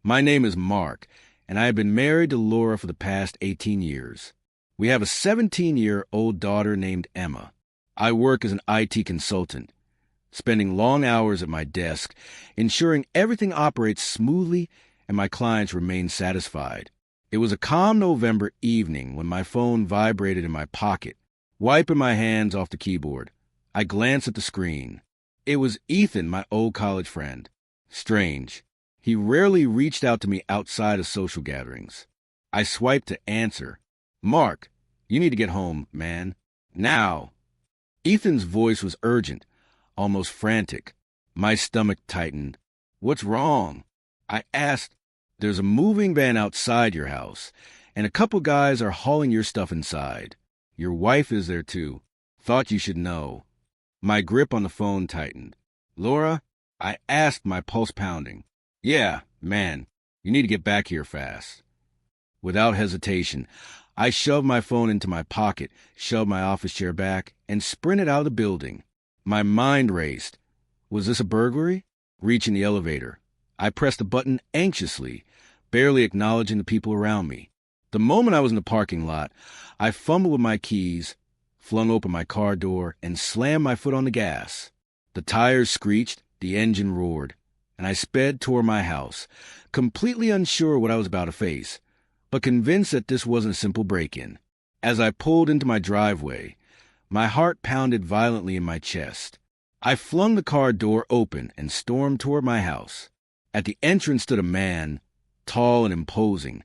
My name is Mark, and I have been married to Laura for the past 18 years. We have a 17-year-old daughter named Emma. I work as an IT consultant, spending long hours at my desk, ensuring everything operates smoothly and my clients remain satisfied. It was a calm November evening when my phone vibrated in my pocket. Wiping my hands off the keyboard, I glanced at the screen. It was Ethan, my old college friend. Strange. He rarely reached out to me outside of social gatherings. I swiped to answer. "Mark, you need to get home, man. Now." Ethan's voice was urgent, almost frantic. My stomach tightened. "What's wrong?" I asked. "There's a moving van outside your house, and a couple guys are hauling your stuff inside. Your wife is there, too. Thought you should know." My grip on the phone tightened. "Laura?" I asked, my pulse pounding. "Yeah, man, you need to get back here fast." Without hesitation, I shoved my phone into my pocket, shoved my office chair back, and sprinted out of the building. My mind raced. Was this a burglary? Reaching the elevator, I pressed the button anxiously, barely acknowledging the people around me. The moment I was in the parking lot, I fumbled with my keys, flung open my car door, and slammed my foot on the gas. The tires screeched, the engine roared, and I sped toward my house, completely unsure what I was about to face, but convinced that this wasn't a simple break-in. As I pulled into my driveway, my heart pounded violently in my chest. I flung the car door open and stormed toward my house. At the entrance stood a man, tall and imposing,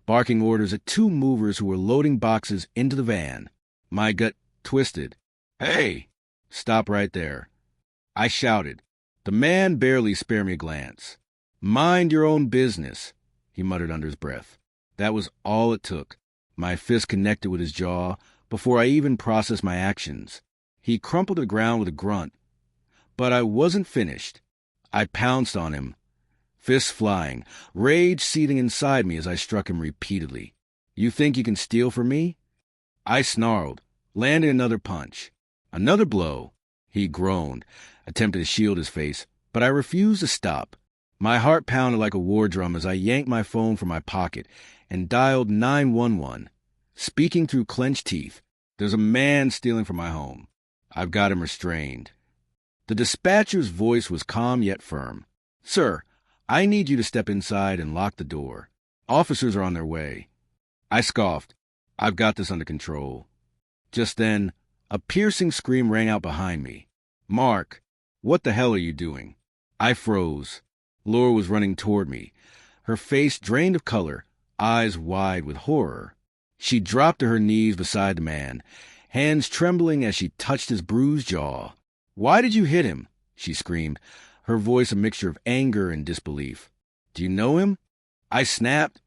barking orders at two movers who were loading boxes into the van. My gut twisted. "Hey, stop right there," I shouted. The man barely spared me a glance. "Mind your own business," he muttered under his breath. That was all it took. My fist connected with his jaw before I even processed my actions. He crumpled to the ground with a grunt. But I wasn't finished. I pounced on him, fists flying, rage seething inside me as I struck him repeatedly. "You think you can steal from me?" I snarled, landing another punch. Another blow. He groaned, attempted to shield his face, but I refused to stop. My heart pounded like a war drum as I yanked my phone from my pocket and dialed 911, speaking through clenched teeth. "There's a man stealing from my home. I've got him restrained." The dispatcher's voice was calm yet firm. "Sir, I need you to step inside and lock the door. Officers are on their way." I scoffed. "I've got this under control." Just then, a piercing scream rang out behind me. "Mark, what the hell are you doing?" I froze. Laura was running toward me, her face drained of color, eyes wide with horror. She dropped to her knees beside the man, hands trembling as she touched his bruised jaw. "Why did you hit him?" she screamed, her voice a mixture of anger and disbelief. "Do you know him?" I snapped,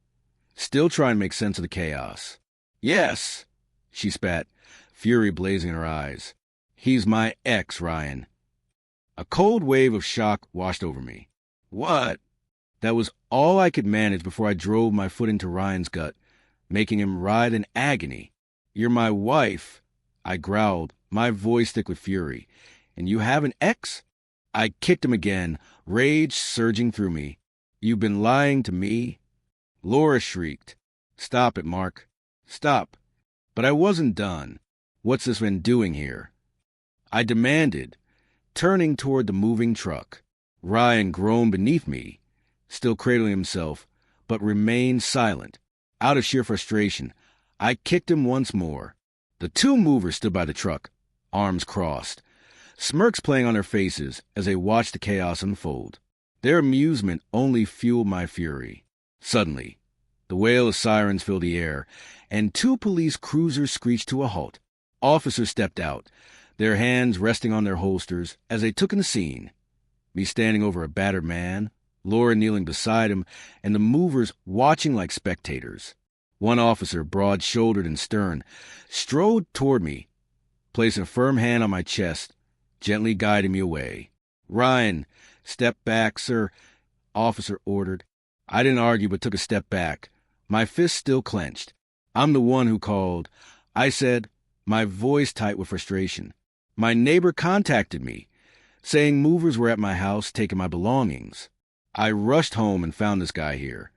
still trying to make sense of the chaos. "Yes," she spat, fury blazing in her eyes. "He's my ex, Ryan." A cold wave of shock washed over me. "What?" That was all I could manage before I drove my foot into Ryan's gut, making him writhe in agony. "You're my wife," I growled, my voice thick with fury. "And you have an ex?" I kicked him again, rage surging through me. "You've been lying to me?" Laura shrieked. "Stop it, Mark. Stop." But I wasn't done. "What's this man doing here?" I demanded, turning toward the moving truck. Ryan groaned beneath me, still cradling himself, but remained silent. Out of sheer frustration, I kicked him once more. The two movers stood by the truck, arms crossed, smirks playing on their faces as they watched the chaos unfold. Their amusement only fueled my fury. Suddenly, the wail of sirens filled the air, and two police cruisers screeched to a halt. Officers stepped out, their hands resting on their holsters as they took in the scene. Me standing over a battered man, Laura kneeling beside him, and the movers watching like spectators. One officer, broad-shouldered and stern, strode toward me, placing a firm hand on my chest, gently guiding me away. "Ryan, step back, sir," officer ordered. I didn't argue but took a step back, my fist still clenched. "I'm the one who called," I said, my voice tight with frustration. "My neighbor contacted me, saying movers were at my house taking my belongings." I rushed home and found this guy here.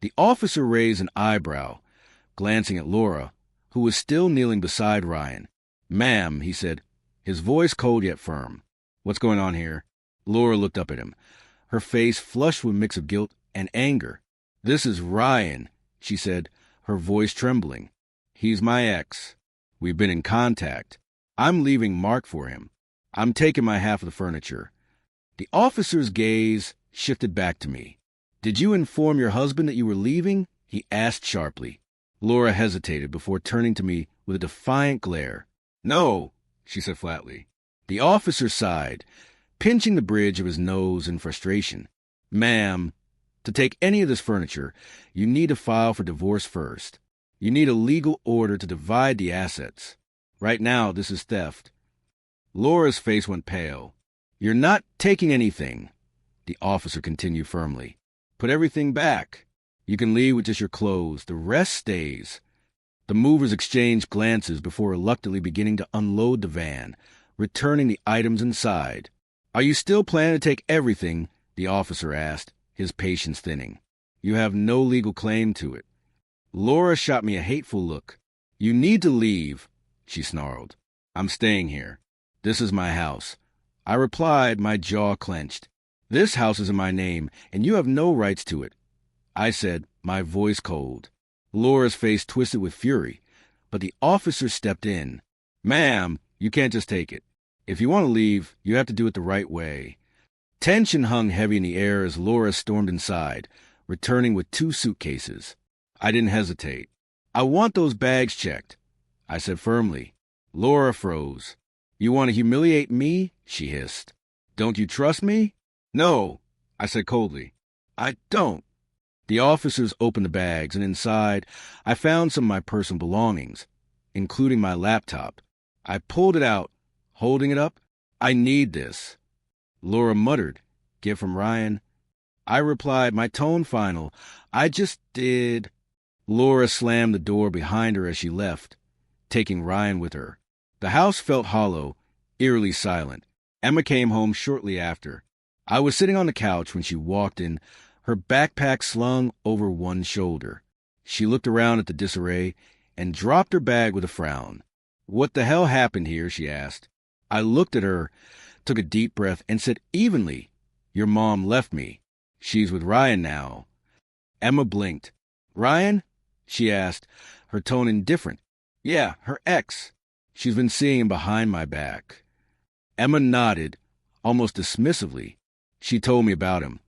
The officer raised an eyebrow, glancing at Laura, who was still kneeling beside Ryan. "Ma'am," he said, his voice cold yet firm. "What's going on here?" Laura looked up at him, her face flushed with a mix of guilt and anger. "This is Ryan," she said, her voice trembling. "He's my ex. We've been in contact. I'm leaving Mark for him. I'm taking my half of the furniture." The officer's gaze shifted back to me. "Did you inform your husband that you were leaving?" he asked sharply. Laura hesitated before turning to me with a defiant glare. "No," she said flatly. The officer sighed, pinching the bridge of his nose in frustration. "Ma'am, to take any of this furniture, you need to file for divorce first. You need a legal order to divide the assets. Right now, this is theft." Laura's face went pale. "You're not taking anything," the officer continued firmly. "Put everything back. You can leave with just your clothes. The rest stays." The movers exchanged glances before reluctantly beginning to unload the van, returning the items inside. "Are you still planning to take everything?" the officer asked, his patience thinning. "You have no legal claim to it." Laura shot me a hateful look. "You need to leave," she snarled. "I'm staying here. This is my house." I replied, my jaw clenched. "This house is in my name, and you have no rights to it," I said, my voice cold. Laura's face twisted with fury, but the officer stepped in. "Ma'am, you can't just take it. If you want to leave, you have to do it the right way." Tension hung heavy in the air as Laura stormed inside, returning with 2 suitcases. I didn't hesitate. "I want those bags checked," I said firmly. Laura froze. "You want to humiliate me?" she hissed. "Don't you trust me?" "No," I said coldly. "I don't." The officers opened the bags, and inside, I found some of my personal belongings, including my laptop. I pulled it out, holding it up. "I need this." Laura muttered, "Gift from Ryan." I replied, my tone final, "I just did." Laura slammed the door behind her as she left, taking Ryan with her. The house felt hollow, eerily silent. Emma came home shortly after. I was sitting on the couch when she walked in, her backpack slung over one shoulder. She looked around at the disarray and dropped her bag with a frown. "What the hell happened here?" she asked. I looked at her, took a deep breath, and said evenly, "Your mom left me. She's with Ryan now." Emma blinked. "Ryan?" she asked, her tone indifferent. "Yeah, her ex. She's been seeing him behind my back." Emma nodded, almost dismissively. "She told me about him.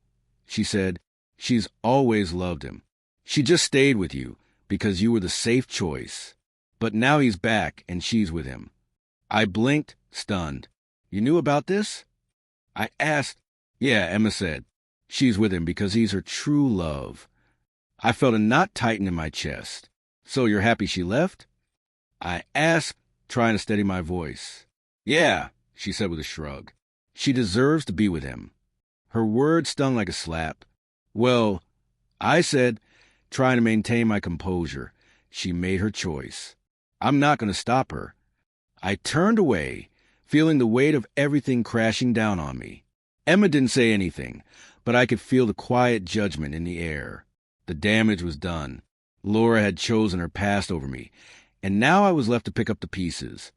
She said she's always loved him. She just stayed with you because you were the safe choice. But now he's back and she's with him." I blinked, stunned. "You knew about this?" I asked. "Yeah," Emma said. "She's with him because he's her true love." I felt a knot tighten in my chest. "So you're happy she left?" I asked, trying to steady my voice. "Yeah," she said with a shrug. "She deserves to be with him." Her words stung like a slap. "Well," I said, trying to maintain my composure, "she made her choice. I'm not going to stop her." I turned away, feeling the weight of everything crashing down on me. Emma didn't say anything, but I could feel the quiet judgment in the air. The damage was done. Laura had chosen her past over me, and now I was left to pick up the pieces.